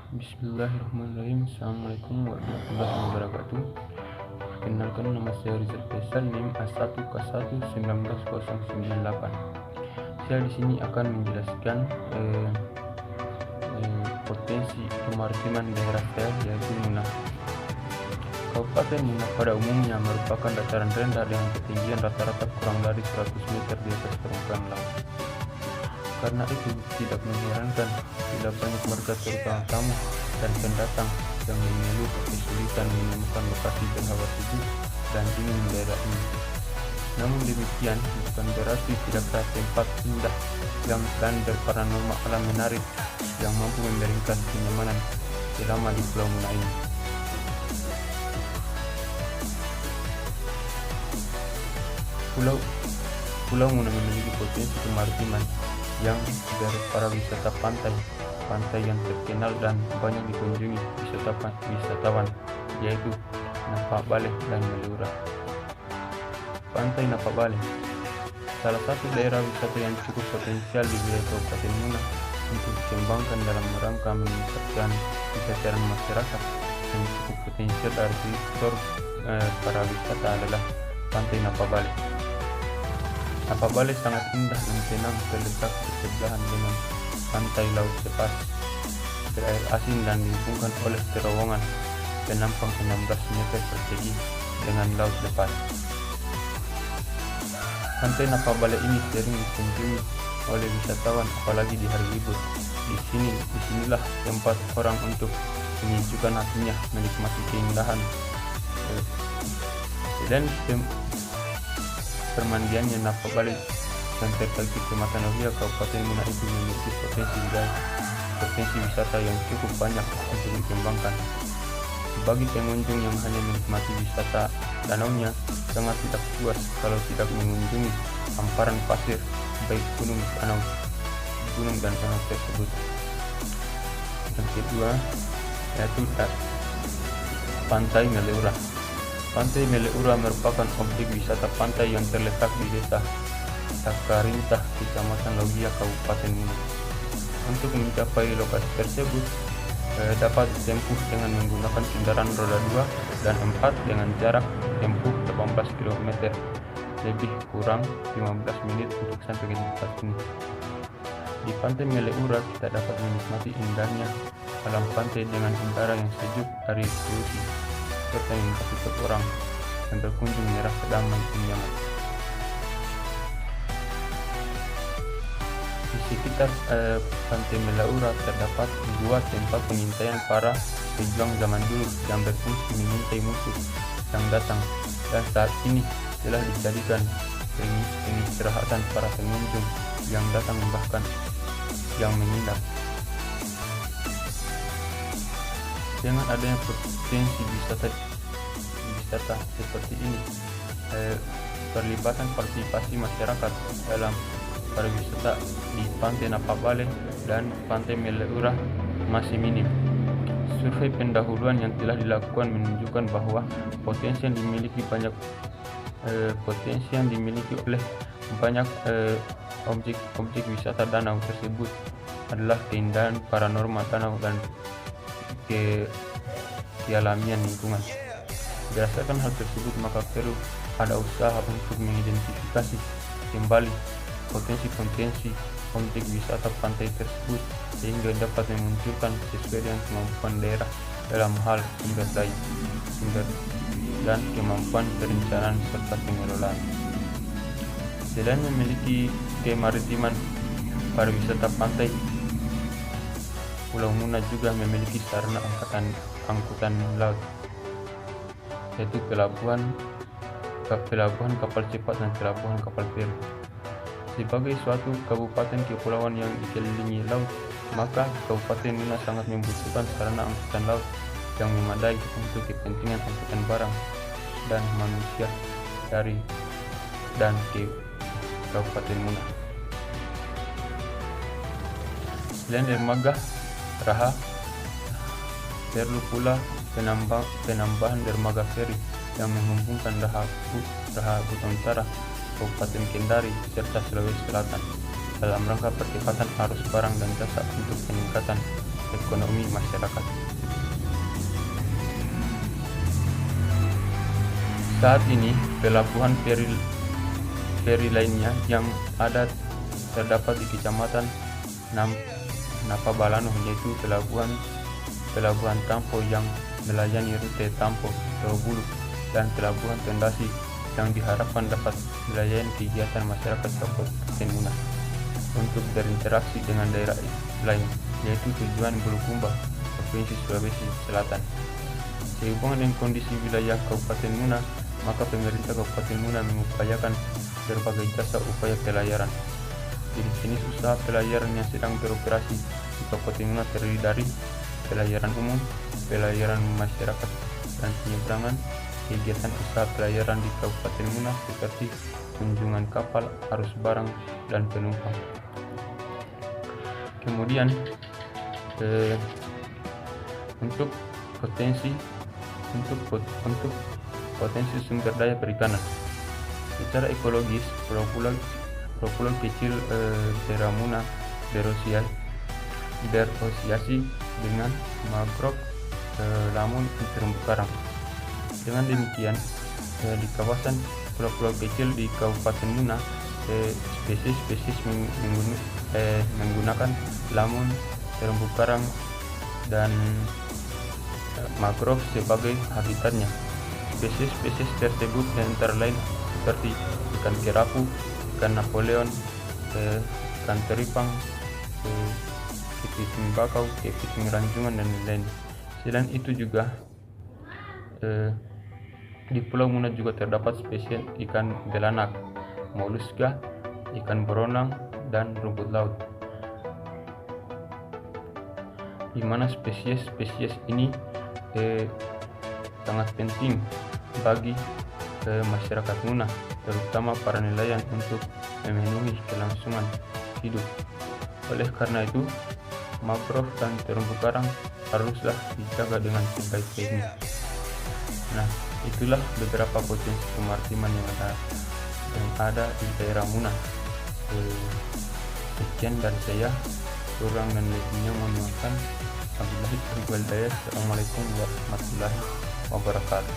Bismillahirrahmanirrahim. Assalamualaikum warahmatullahi wabarakatuh. Perkenalkan, nama saya Rizal Faisal, NIM A1K1 19098. Saya di sini akan menjelaskan potensi kemaritiman daerah saya, yaitu Muna. Kabupaten Muna pada umumnya merupakan dataran rendah dengan ketinggian rata-rata kurang dari 100 meter di atas permukaan laut. Karena itu tidak mengherankan bila banyak warga, terutama tamu dan pendatang, yang mengeluh kesulitan menemukan lokasi berhawa sejuk dan dingin di daerah ini. Namun demikian bukan berarti tidak ada tempat indah yang standar paranormal alam menarik yang mampu memberikan kenyamanan selama di Pulau Muna ini. Pulau Muna memiliki potensi kemaritiman yang dari para wisata pantai yang terkenal dan banyak dikunjungi wisatawan, yaitu Napa Bale dan Meleura. Pantai Napa Bale, salah satu daerah wisata yang cukup potensial di wilayah Kabupaten Muna untuk dikembangkan dalam rangka meningkatkan kesejahteraan masyarakat. Yang cukup potensial dari sektor para wisata adalah Pantai Napa Bale. Napa Bale sangat indah dan tenang, terletak bersebelahan dengan pantai Laut Lepas berair asin dan dihubungkan oleh terowongan penampang 16 meter persegi dengan Laut Lepas. Pantai Napa Bale ini sering dikunjungi oleh wisatawan, apalagi di hari libur. Disinilah tempat orang untuk menyejukkan hatinya, menikmati keindahan dan permandiannya. Napa Bale yang terletak di Kecamatan Lohia, Kabupaten Muna itu memiliki potensi wisata yang cukup banyak untuk dikembangkan. Bagi pengunjung yang hanya menikmati wisata danaunya, sangat tidak puas kalau tidak mengunjungi hamparan pasir baik gunung dan danau tersebut. Yang kedua yaitu Pantai Meleura. Pantai Meleura merupakan objek wisata pantai yang terletak di Desa Sakarintah, Kecamatan Lohia, Kabupaten Muna. Untuk mencapai lokasi tersebut dapat ditempuh dengan menggunakan kendaraan roda 2 dan 4 dengan jarak tempuh 18 km, lebih kurang 15 menit untuk sampai ke tempat ini. Di Pantai Meleura kita dapat menikmati indahnya alam pantai dengan udara yang sejuk dari polusi, serta yang membuat orang yang berkunjung merasa damai dan nyaman. Di sekitar Pantai Meleura terdapat dua tempat pengintaian para pejuang zaman dulu yang berfungsi mengintai musuh yang datang, dan saat ini telah dijadikan pengistirahatan para pengunjung yang datang, bahkan yang menginap. Dengan adanya potensi wisata seperti ini, perlibatan partisipasi masyarakat dalam pariwisata di Pantai Napa Bale dan Pantai Meleura masih minim. Survei pendahuluan yang telah dilakukan menunjukkan bahwa potensi yang dimiliki oleh banyak objek wisata danau tersebut adalah keindahan paranormal danau dan kealamian lingkungan. Berdasarkan hal tersebut, maka perlu ada usaha untuk mengidentifikasi kembali potensi objek wisata pantai tersebut sehingga dapat memunculkan sesuai dengan kemampuan daerah dalam hal sumber dan kemampuan perencanaan serta pengelolaan. Selain memiliki kemaritiman pariwisata pantai, Pulau Muna juga memiliki sarana angkutan laut, yaitu pelabuhan kapal cepat dan pelabuhan kapal feri. Sebagai suatu kabupaten kepulauan yang dikelilingi laut, maka Kabupaten Muna sangat membutuhkan sarana angkutan laut yang memadai untuk kepentingan angkutan barang dan manusia dari dan ke Kabupaten Muna. Selain dermaga Raha, perlu pula penambahan dermaga feri yang menghubungkan Raha Buton Utara, Kabupaten Kendari, serta Sulawesi Selatan dalam rangka percepatan arus barang dan jasa untuk peningkatan ekonomi masyarakat. Saat ini pelabuhan feri lainnya yang terdapat di Kecamatan Napabalano, yaitu pelabuhan Tampo yang melayani rute Tampo Tawabulu dan pelabuhan Tondasi yang diharapkan dapat melayani kegiatan masyarakat Kabupaten Muna untuk berinteraksi dengan daerah lain, yaitu tujuan Bulukumba, Provinsi Sulawesi Selatan. Sehubungan dengan kondisi wilayah Kabupaten Muna, maka pemerintah Kabupaten Muna mengupayakan berbagai jasa upaya pelayaran. Jenis usaha pelayaran yang sedang beroperasi di Kabupaten Muna terdiri dari pelayaran umum, pelayaran masyarakat dan penyeberangan. Kegiatan usaha pelayaran di Kabupaten Muna seperti kunjungan kapal, arus barang, dan penumpang. Kemudian untuk potensi sumber daya perikanan. Secara ekologis, pulau kecil daerah Muna berasosiasi dengan mangrove, lamun terumbu karang. Dengan demikian, di kawasan pulau-pulau kecil di Kabupaten Muna, spesies menggunakan lamun, terumbu karang, dan mangrove sebagai habitatnya. Spesies tersebut antara lain seperti ikan kerapu, ikan Napoleon, ikan teripang, kepiting bakau, kepiting ranjungan, dan lain-lain. Selain itu juga di Pulau Muna juga terdapat spesies ikan belanak, moluska, ikan beronang, dan rumput laut, di mana spesies ini sangat penting bagi masyarakat Muna, terutama para nelayan, untuk memenuhi kelangsungan hidup. Oleh karena itu, mangrove dan terumbu karang haruslah dijaga dengan sebaik-baiknya. Nah, itulah beberapa potensi kemaritiman yang ada di daerah Muna. Sekian dari saya, kurang dan lebihnya mohon maaf. Assalamualaikum warahmatullahi wabarakatuh.